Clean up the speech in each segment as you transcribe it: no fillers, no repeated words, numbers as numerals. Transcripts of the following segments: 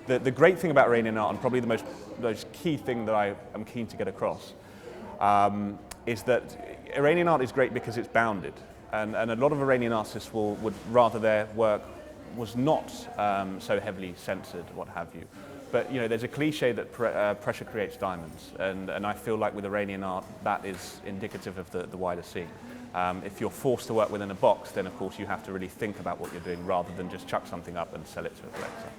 The great thing about Iranian art, and probably the most key thing that I am keen to get across, is that Iranian art is great because it's bounded. And a lot of Iranian artists would rather their work was not so heavily censored, what have you. But there's a cliche that pressure creates diamonds, and I feel like with Iranian art, that is indicative of the wider scene. If you're forced to work within a box, then of course you have to really think about what you're doing rather than just chuck something up and sell it to a collector.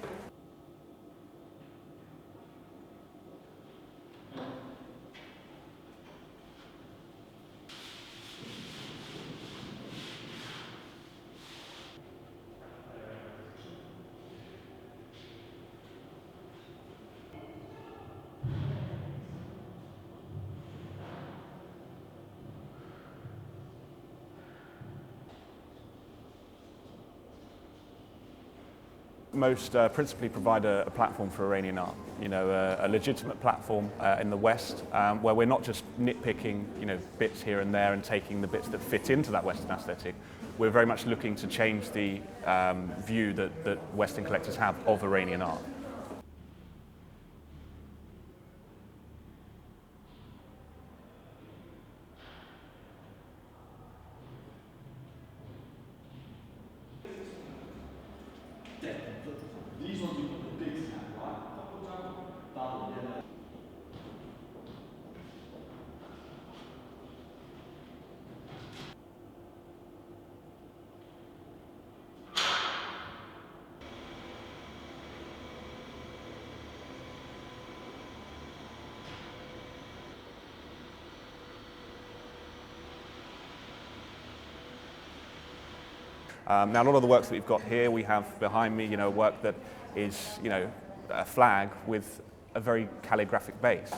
Most principally provide a platform for Iranian art, a legitimate platform in the West, where we're not just nitpicking, bits here and there and taking the bits that fit into that Western aesthetic. We're very much looking to change the view that Western collectors have of Iranian art. Now, a lot of the works that we've got here, we have behind me, work that is, a flag with a very calligraphic base.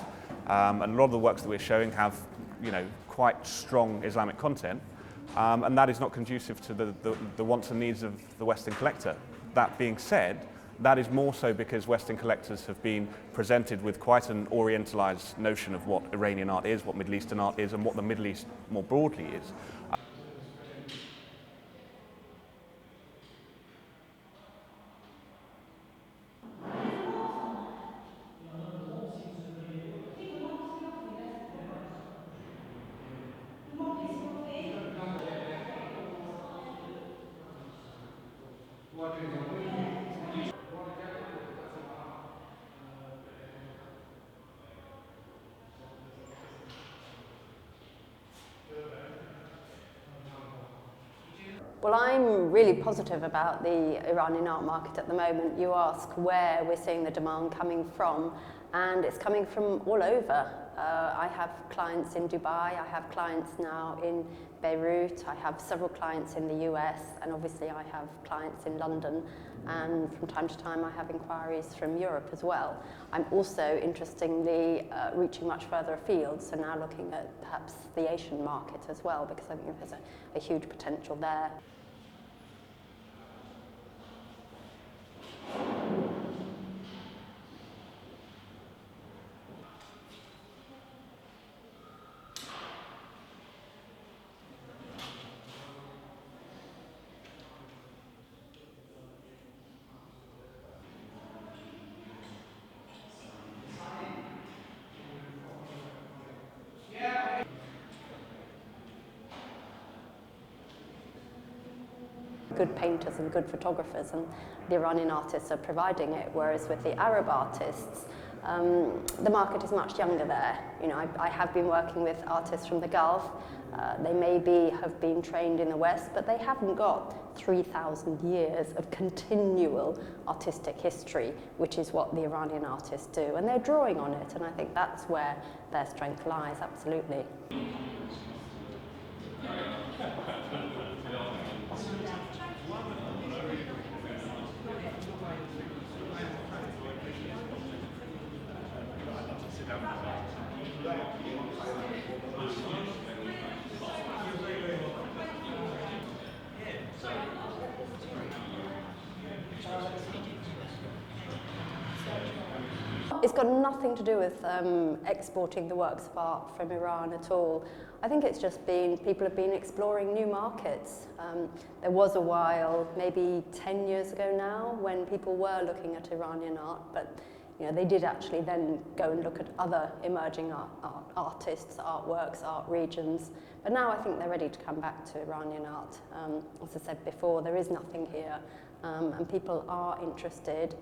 And a lot of the works that we're showing have, quite strong Islamic content, and that is not conducive to the wants and needs of the Western collector. That being said, that is more so because Western collectors have been presented with quite an orientalized notion of what Iranian art is, what Middle Eastern art is, and what the Middle East more broadly is. Well, I'm really positive about the Iranian art market at the moment. You ask where we're seeing the demand coming from, and it's coming from all over. I have clients in Dubai, I have clients now in Beirut, I have several clients in the US, and obviously I have clients in London, and from time to time I have inquiries from Europe as well. I'm also, interestingly, reaching much further afield, so now looking at perhaps the Asian market as well, because I think there's a huge potential there. Good painters and good photographers, and the Iranian artists are providing it, whereas with the Arab artists, the market is much younger there. I have been working with artists from the Gulf. They maybe have been trained in the West, but they haven't got 3,000 years of continual artistic history, which is what the Iranian artists do, and they're drawing on it, and I think that's where their strength lies, absolutely. it's got nothing to do with exporting the works of art from Iran at all. I think it's just people have been exploring new markets. There was a while, maybe 10 years ago now, when people were looking at Iranian art, but they did actually then go and look at other emerging artists, artworks, art regions. But now I think they're ready to come back to Iranian art. As I said before, there is nothing here, and people are interested.